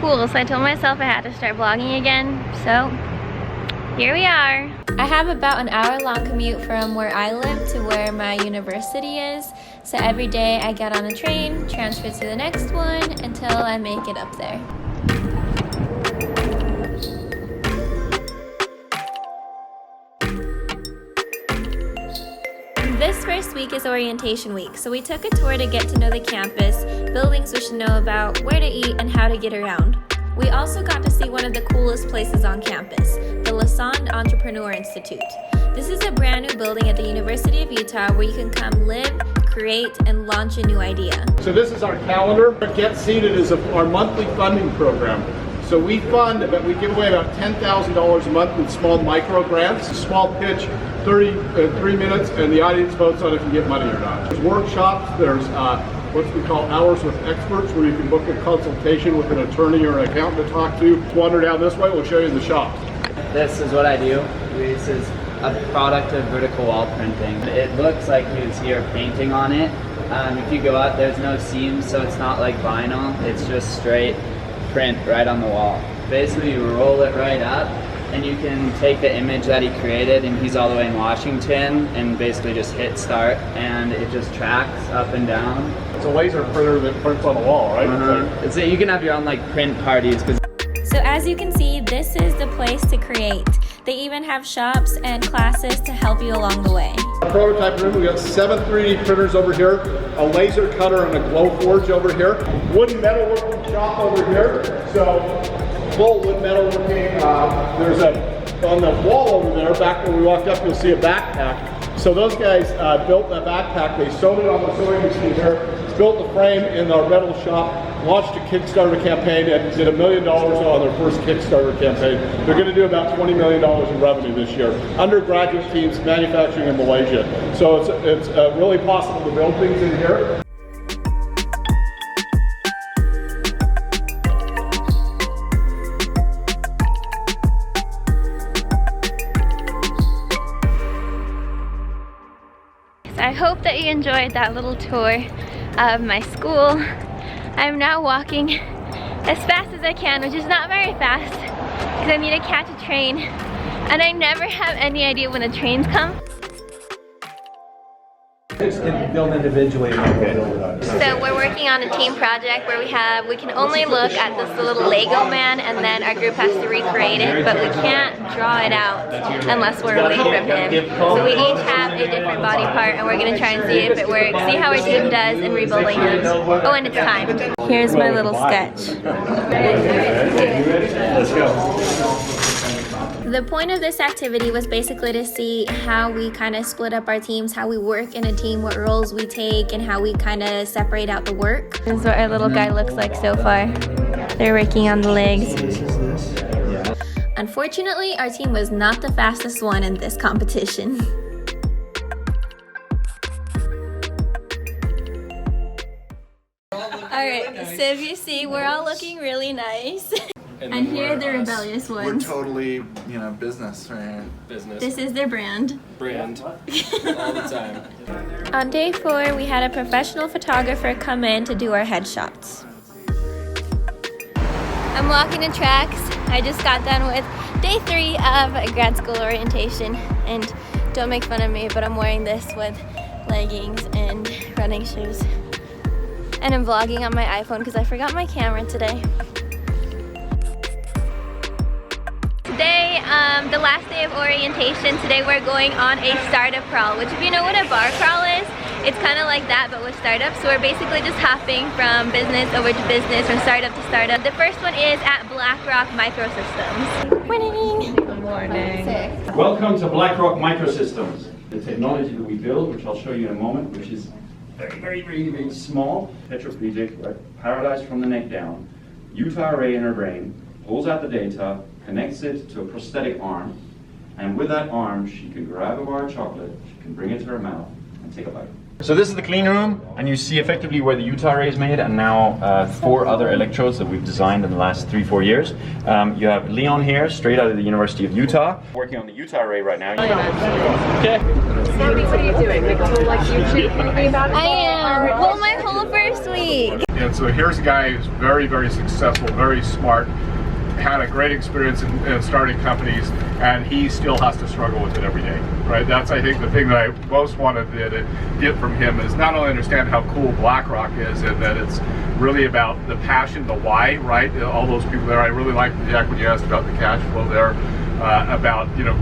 cool, so I told myself I had to start vlogging again, so here we are. I have about an hour-long commute from where I live to where my university is, so every day I get on a train, transfer to the next one until I make it up there. This first week is orientation week, so we took a tour to get to know the campus, buildings we should know about, where to eat, and how to get around. We also got to see one of the coolest places on campus, the Lassonde Entrepreneur Institute. This is a brand new building at the University of Utah where you can come live, create, and launch a new idea. So this is our calendar. Get Seated is our monthly funding program. So we fund, we give away about $10,000 a month in small micro grants, a small pitch, 3 minutes, and the audience votes on if you get money or not. There's workshops, there's what we call hours with experts, where you can book a consultation with an attorney or an accountant to talk to. Wander down this way, we'll show you the shop. This is what I do. This is a product of vertical wall printing. It looks like you see a painting on it. If you go out, there's no seams, so it's not like vinyl. It's just straight print right on the wall. Basically, you roll it right up, and you can take the image that he created, and he's all the way in Washington, and basically just hit start, and it just tracks up and down. It's a laser printer that prints on the wall, right? You can have your own like print parties. So as you can see, this is the place to create. They even have shops and classes to help you along the way. Prototype room, we got 7 3D printers over here, a laser cutter and a glow forge over here, wooden metalworking shop over here. So full wood metalworking. There's on the wall over there, back when we walked up, you'll see a backpack. So those guys built that backpack. They sewed it on the sewing machine here, built the frame in our metal shop, launched a Kickstarter campaign, and did $1 million on their first Kickstarter campaign. They're going to do about $20 million in revenue this year. Undergraduate teams manufacturing in Malaysia. So it's really possible to build things in here. I hope that you enjoyed that little tour of my school. I'm now walking as fast as I can, which is not very fast because I need to catch a train, and I never have any idea when the trains come. Can build individually. So we're working on a team project where we can only look at this little Lego man, and then our group has to recreate it, but we can't draw it out unless we're away from him. So we each have a different body part, and we're going to try and see if it works, see how our team does in rebuilding him. Oh, and it's time. Here's my little sketch. Let's go. The point of this activity was basically to see how we kind of split up our teams, how we work in a team, what roles we take, and how we kind of separate out the work. This is what our little guy looks like so far. They're working on the legs. Unfortunately, our team was not the fastest one in this competition. Alright, so if you see, we're all looking really nice. And here are the rebellious ones. We're totally, business right here. Business. This is their brand. Brand. All the time. On day 4, we had a professional photographer come in to do our headshots. I'm walking the tracks. I just got done with day 3 of grad school orientation. And don't make fun of me, but I'm wearing this with leggings and running shoes. And I'm vlogging on my iPhone because I forgot my camera today. Today, the last day of orientation, today we're going on a startup crawl, which if you know what a bar crawl is, it's kind of like that but with startups. So we're basically just hopping from business over to business, from startup to startup. The first one is at BlackRock Microsystems. Morning! Good morning. Welcome to BlackRock Microsystems. The technology that we build, which I'll show you in a moment, which is very small, tetraplegic, right? Paralyzed from the neck down, Utah array in her brain, pulls out the data, connects it to a prosthetic arm, and with that arm she can grab a bar of chocolate, she can bring it to her mouth and take a bite. So this is the clean room, and you see effectively where the Utah array is made, and now 4 other electrodes that we've designed in the last 3-4 years. You have Leon here, straight out of the University of Utah, working on the Utah array right now. Okay. Samy, what are you doing? Like YouTube movie about it? I am. Well, my whole first week. And so here's a guy who's very, very successful, very smart, had a great experience in starting companies, and he still has to struggle with it every day, right? That's, I think, the thing that I most wanted to get from him is not only understand how cool BlackRock is, and that it's really about the passion, the why, right? All those people there. I really liked, Jack, when you asked about the cash flow there, about, you know,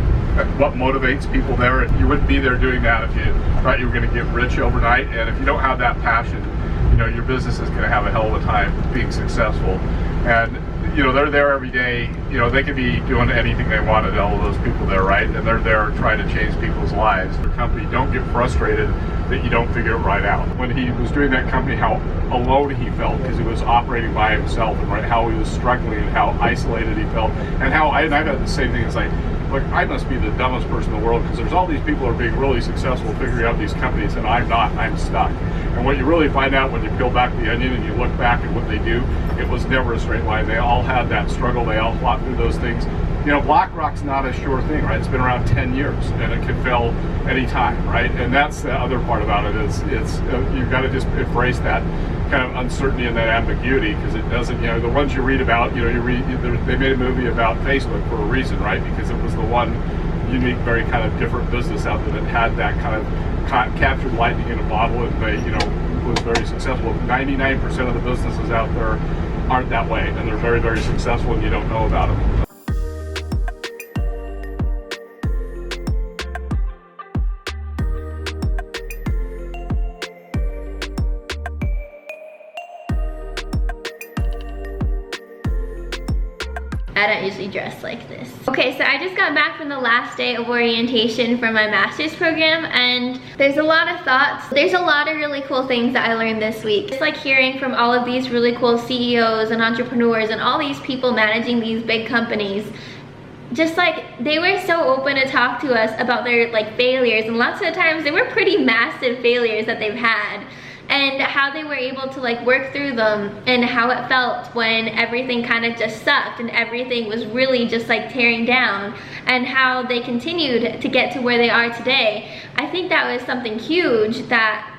what motivates people there. You wouldn't be there doing that if you thought you were going to get rich overnight, and if you don't have that passion, you know, your business is going to have a hell of a time being successful. And you know, they're there every day. You know, they could be doing anything they wanted, all of those people there, right? And they're there trying to change people's lives. Your company, don't get frustrated that you don't figure it right out. When he was doing that company, how alone he felt because he was operating by himself, and right, how he was struggling and how isolated he felt, and how I've had the same thing. It's like, look, I must be the dumbest person in the world because there's all these people who are being really successful figuring out these companies, and I'm not. I'm stuck. And what you really find out when you peel back the onion and you look back at what they do, it was never a straight line. They all had that struggle. They all fought through those things. You know, BlackRock's not a sure thing, right? It's been around 10 years, and it can fail anytime, right? And that's the other part about it is you've got to just embrace that kind of uncertainty and that ambiguity, because it doesn't, you know, the ones you read about, you know, they made a movie about Facebook for a reason, right? Because it was the one unique, very kind of different business out there that had that kind of captured lightning in a bottle, and they, you know, was very successful. 99% of the businesses out there aren't that way, and they're very, very successful, and you don't know about them. I don't usually dress like this. Okay, so I just got back from the last day of orientation for my master's program, and there's a lot of thoughts. There's a lot of really cool things that I learned this week. It's like hearing from all of these really cool CEOs and entrepreneurs and all these people managing these big companies. Just like, they were so open to talk to us about their like failures, and lots of the times they were pretty massive failures that they've had, and how they were able to like work through them, and how it felt when everything kind of just sucked and everything was really just like tearing down, and how they continued to get to where they are today. I think that was something huge that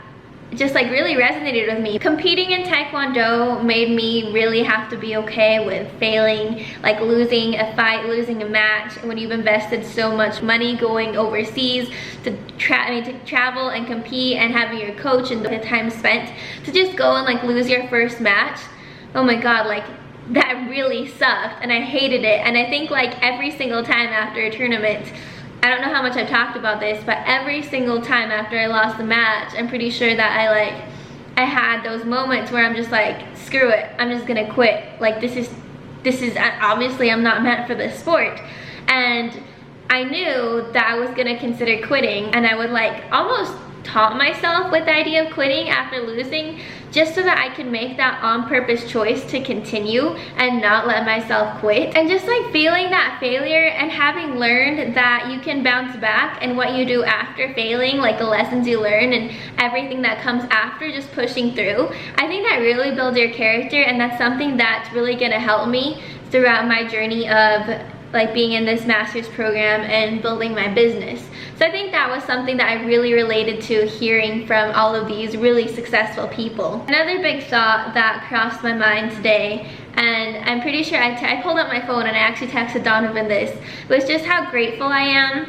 just like really resonated with me. Competing in Taekwondo made me really have to be okay with failing, like losing a fight, losing a match, when you've invested so much money going overseas to travel and compete, and having your coach and the time spent to just go and like lose your first match. Oh my god, like that really sucked, and I hated it. And I think like every single time after a tournament, I don't know how much I've talked about this, but every single time after I lost the match, I'm pretty sure that I had those moments where I'm just like, screw it, I'm just gonna quit. Like this is obviously I'm not meant for this sport. And I knew that I was gonna consider quitting, and I would like almost taunt myself with the idea of quitting after losing, just so that I could make that on-purpose choice to continue and not let myself quit. And just like feeling that failure and having learned that you can bounce back, and what you do after failing, like the lessons you learn and everything that comes after just pushing through, I think that really builds your character, and that's something that's really gonna help me throughout my journey of like being in this master's program and building my business. So I think that was something that I really related to, hearing from all of these really successful people. Another big thought that crossed my mind today, and I'm pretty sure I pulled up my phone and I actually texted Donovan this, was just how grateful I am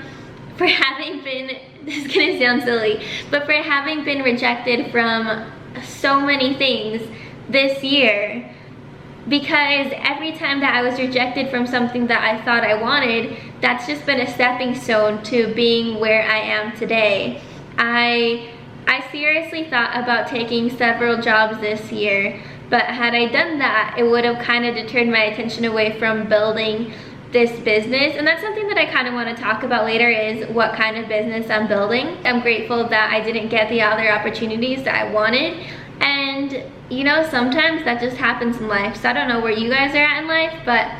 for having been, this is gonna sound silly, but for having been rejected from so many things this year. Because every time that I was rejected from something that I thought I wanted, that's just been a stepping stone to being where I am today. I seriously thought about taking several jobs this year, but had I done that, it would have kind of deterred my attention away from building this business. And that's something that I kind of want to talk about later, is what kind of business I'm building. I'm grateful that I didn't get the other opportunities that I wanted. And you know, sometimes that just happens in life. So I don't know where you guys are at in life, but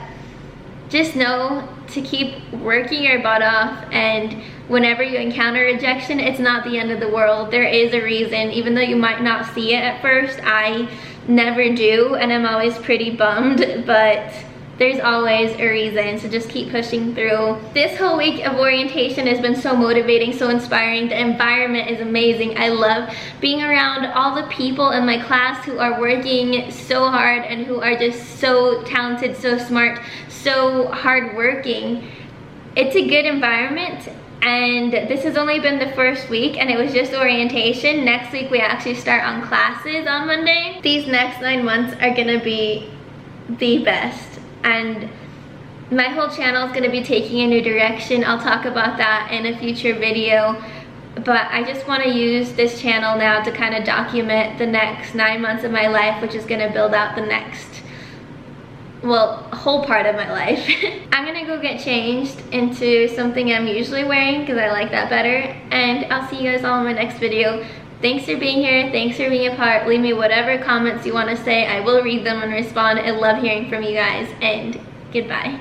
just know to keep working your butt off, and whenever you encounter rejection, it's not the end of the world. There is a reason, even though you might not see it at first. I never do, and I'm always pretty bummed, but there's always a reason, so just keep pushing through. This whole week of orientation has been so motivating, so inspiring. The environment is amazing. I love being around all the people in my class who are working so hard and who are just so talented, so smart, so hardworking. It's a good environment, and this has only been the first week and it was just orientation. Next week we actually start on classes on Monday. These next 9 months are gonna be the best, and my whole channel is going to be taking a new direction. I'll talk about that in a future video, but I just want to use this channel now to kind of document the next 9 months of my life, which is going to build out the next, well, whole part of my life. I'm gonna go get changed into something I'm usually wearing because I like that better, and I'll see you guys all in my next video. Thanks for being here, thanks for being a part. Leave me whatever comments you want to say. I will read them and respond. I love hearing from you guys, and goodbye.